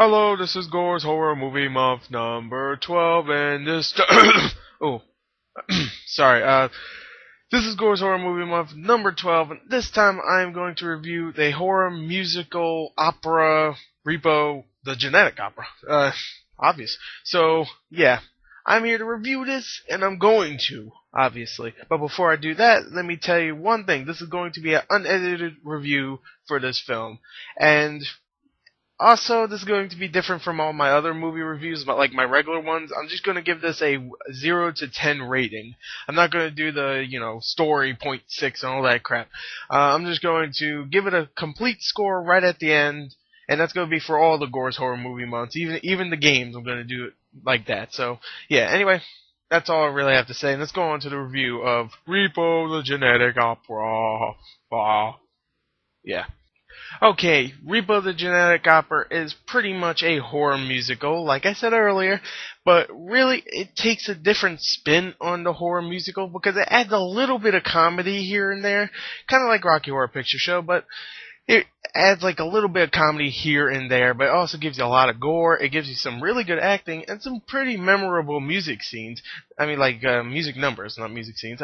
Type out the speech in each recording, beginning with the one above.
Hello, this is Gors Horror Movie Month number 12, and this oh, sorry, this is Gors Horror Movie Month number 12, and this time I am going to review the horror musical opera Repo, the genetic opera. Obvious. So, yeah, I'm here to review this, and I'm going to, obviously. But before I do that, let me tell you one thing. This is going to be an unedited review for this film, and also, this is going to be different from all my other movie reviews, but like my regular ones. I'm just going to give this a 0 to 10 rating. I'm not going to do the, story point 6 and all that crap. I'm just going to give it a complete score right at the end, and that's going to be for all the Gors Horror Movie Months. Even the games, I'm going to do it like that. So, yeah, anyway, that's all I really have to say. And let's go on to the review of Repo, the Genetic Opera. Yeah. Okay, Repo the Genetic Opera is pretty much a horror musical, like I said earlier, but really it takes a different spin on the horror musical because it adds a little bit of comedy here and there, kind of like Rocky Horror Picture Show, but it adds like a little bit of comedy here and there, but it also gives you a lot of gore. It gives you some really good acting and some pretty memorable music scenes. I mean, like music numbers, not music scenes.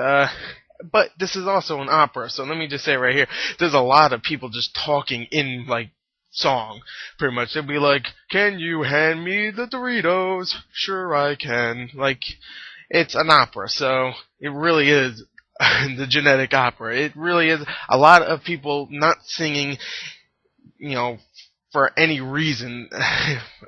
But this is also an opera, so let me just say right here, there's a lot of people just talking in, like, song, pretty much. They'll be like, can you hand me the Doritos? Sure I can. Like, it's an opera, so it really is the genetic opera. It really is a lot of people not singing, for any reason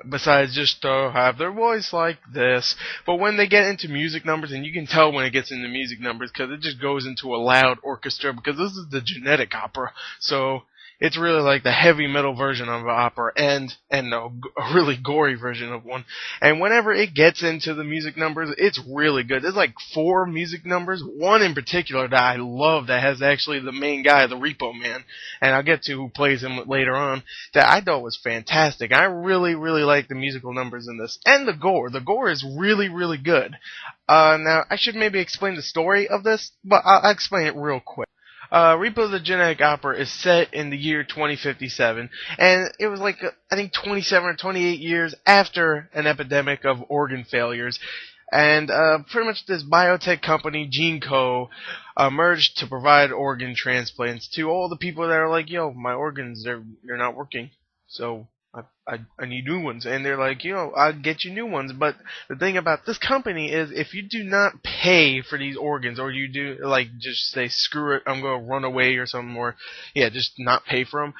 besides just to have their voice like this. But when they get into music numbers, and you can tell when it gets into music numbers because it just goes into a loud orchestra because this is the genetic opera. So it's really like the heavy metal version of an opera and a really gory version of one. And whenever it gets into the music numbers, it's really good. There's like 4 music numbers. One in particular that I love that has actually the main guy, the Repo Man, and I'll get to who plays him later on, that I thought was fantastic. I really, really like the musical numbers in this. And the gore. The gore is really, really good. Now, I should maybe explain the story of this, but I'll explain it real quick. Repo the Genetic Opera is set in the year 2057, and it was like, I think 27 or 28 years after an epidemic of organ failures. And pretty much this biotech company, GeneCo, merged to provide organ transplants to all the people that are like, yo, my organs, they're not working, so I need new ones. And they're like, I'll get you new ones. But the thing about this company is if you do not pay for these organs, or you do, like, just say, screw it, I'm going to run away or something, or, just not pay for them,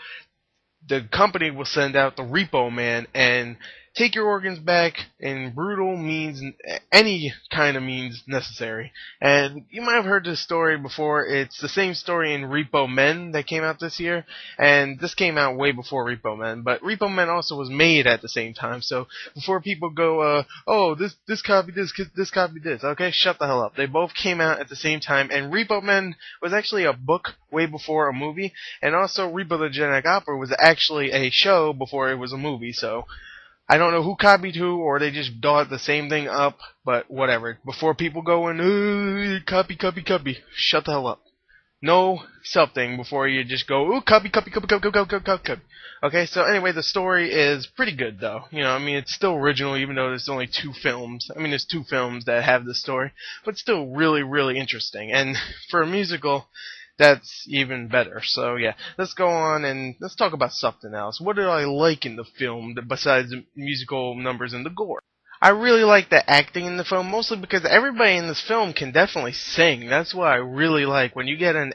the company will send out the Repo Man and take your organs back in brutal means, any kind of means necessary. And you might have heard this story before. It's the same story in Repo Men that came out this year, and this came out way before Repo Men. But Repo Men also was made at the same time, so before people go, oh, this copied this copied this, okay, shut the hell up. They both came out at the same time, and Repo Men was actually a book way before a movie, and also Repo the Genetic Opera was actually a show before it was a movie, so I don't know who copied who, or they just thought the same thing up, but whatever. Before people go in, copy, shut the hell up. Know something before you just go, ooh, copy. Okay, so anyway, the story is pretty good, though. It's still original, even though there's only 2 films. There's 2 films that have this story, but still really, really interesting. And for a musical, that's even better. So yeah, let's go on and let's talk about something else. What did I like in the film besides the musical numbers and the gore? I really like the acting in the film, mostly because everybody in this film can definitely sing. That's what I really like. When you get a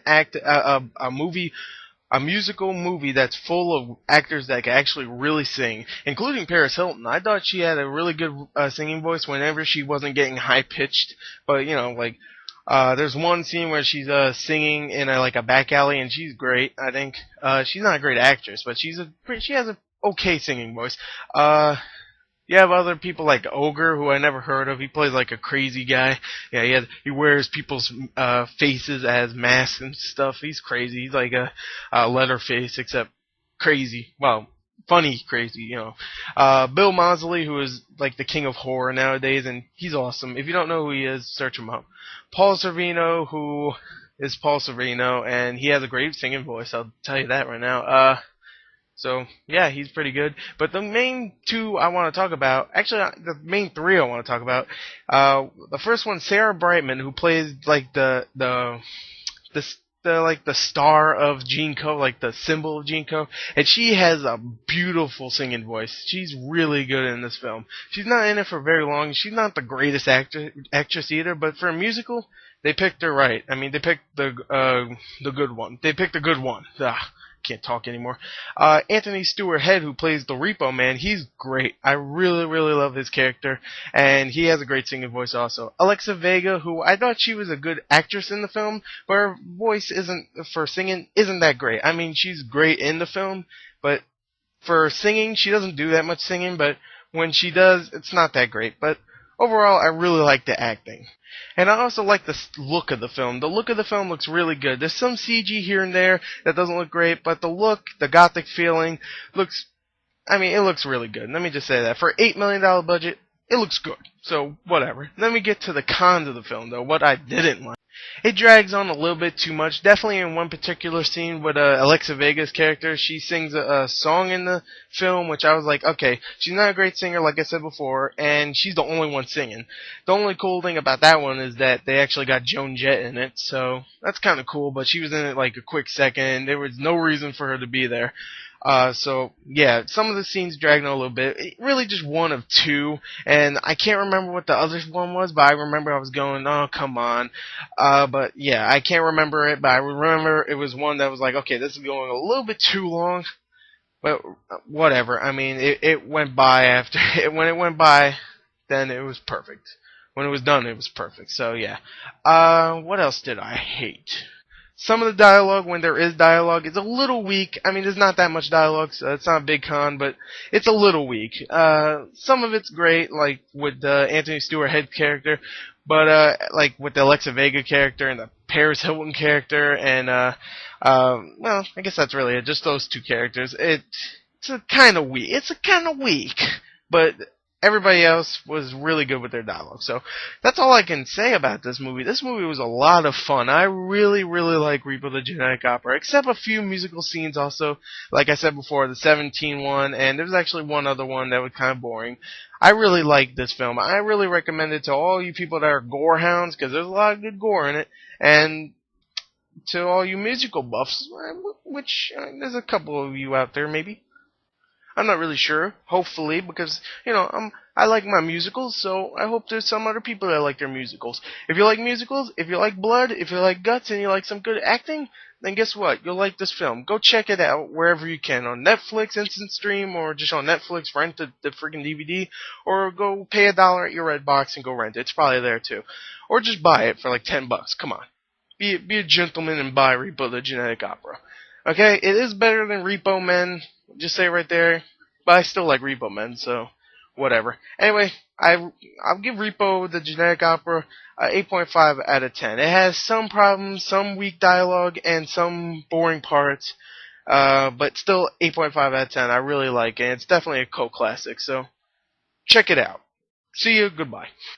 musical movie that's full of actors that can actually really sing, including Paris Hilton. I thought she had a really good singing voice whenever she wasn't getting high pitched, but there's one scene where she's singing in a back alley, and she's great. I think she's not a great actress, but she has a okay singing voice. You have other people like Ogre, who I never heard of. He plays like a crazy guy. Yeah, he wears people's faces as masks and stuff. He's crazy. He's like a Leatherface, except crazy. Well, funny crazy, Bill Moseley, who is like the king of horror nowadays, and he's awesome. If you don't know who he is, search him up. Paul Sorvino, who is Paul Sorvino, and he has a great singing voice. I'll tell you that right now. So yeah, he's pretty good. But the main two I want to talk about, actually the main three I want to talk about. The first one, Sarah Brightman, who plays like the like the star of Gene Co, like the symbol of Gene Co, and she has a beautiful singing voice. She's really good in this film. She's not in it for very long. She's not the greatest actress either, but for a musical, they picked her right. I mean, they picked the good one. They picked the good one. Can't talk anymore. Anthony Stewart Head, who plays the Repo Man, he's great. I really, really love his character, and he has a great singing voice also. Alexa Vega, who I thought she was a good actress in the film, but her voice isn't for singing isn't that great. I mean, she's great in the film, but for singing, she doesn't do that much singing. But when she does, it's not that great. But overall, I really like the acting. And I also like the look of the film. The look of the film looks really good. There's some CG here and there that doesn't look great, but the look, the gothic feeling, looks, I mean, it looks really good. Let me just say that. For $8 million budget, it looks good. So, whatever. Let me get to the cons of the film, though, what I didn't like. It drags on a little bit too much. Definitely in one particular scene with Alexa Vega's character, she sings a song in the film, which I was like, okay, she's not a great singer, like I said before, and she's the only one singing. The only cool thing about that one is that they actually got Joan Jett in it, so that's kind of cool, but she was in it like a quick second. There was no reason for her to be there. So yeah, some of the scenes dragged on a little bit. Really just one of two, and I can't remember what the other one was, but I remember I was going, oh, come on. But yeah, I can't remember it, but I remember it was one that was like, okay, this is going a little bit too long, but whatever. I mean, it went by after, when it went by, then it was perfect. When it was done, it was perfect. So yeah. What else did I hate? Some of the dialogue, when there is dialogue, is a little weak. I mean, there's not that much dialogue, so it's not a big con, but it's a little weak. Some of it's great, like with the Anthony Stewart Head character, but like with the Alexa Vega character and the Paris Hilton character, and well, I guess that's really it. Just those two characters. It's a kind of weak. It's a kind of weak, but everybody else was really good with their dialogue. So that's all I can say about this movie. This movie was a lot of fun. I really, really like Repo the Genetic Opera, except a few musical scenes also. Like I said before, the 17 one, and there was actually one other one that was kind of boring. I really like this film. I really recommend it to all you people that are gore hounds, because there's a lot of good gore in it, and to all you musical buffs, which there's a couple of you out there maybe. I'm not really sure. Hopefully, because I like my musicals, so I hope there's some other people that like their musicals. If you like musicals, if you like blood, if you like guts, and you like some good acting, then guess what? You'll like this film. Go check it out wherever you can, on Netflix, Instant Stream, or just on Netflix, rent the freaking DVD, or go pay $1 at your Redbox and go rent it. It's probably there too. Or just buy it for like $10. Come on. Be a gentleman and buy Repo the Genetic Opera. Okay, it is better than Repo Men. Just say it right there. But I still like Repo Men, so whatever. Anyway, I'll give Repo the Genetic Opera 8.5 out of 10. It has some problems, some weak dialogue, and some boring parts, but still 8.5 out of 10. I really like it. It's definitely a cult classic, so check it out. See you. Goodbye.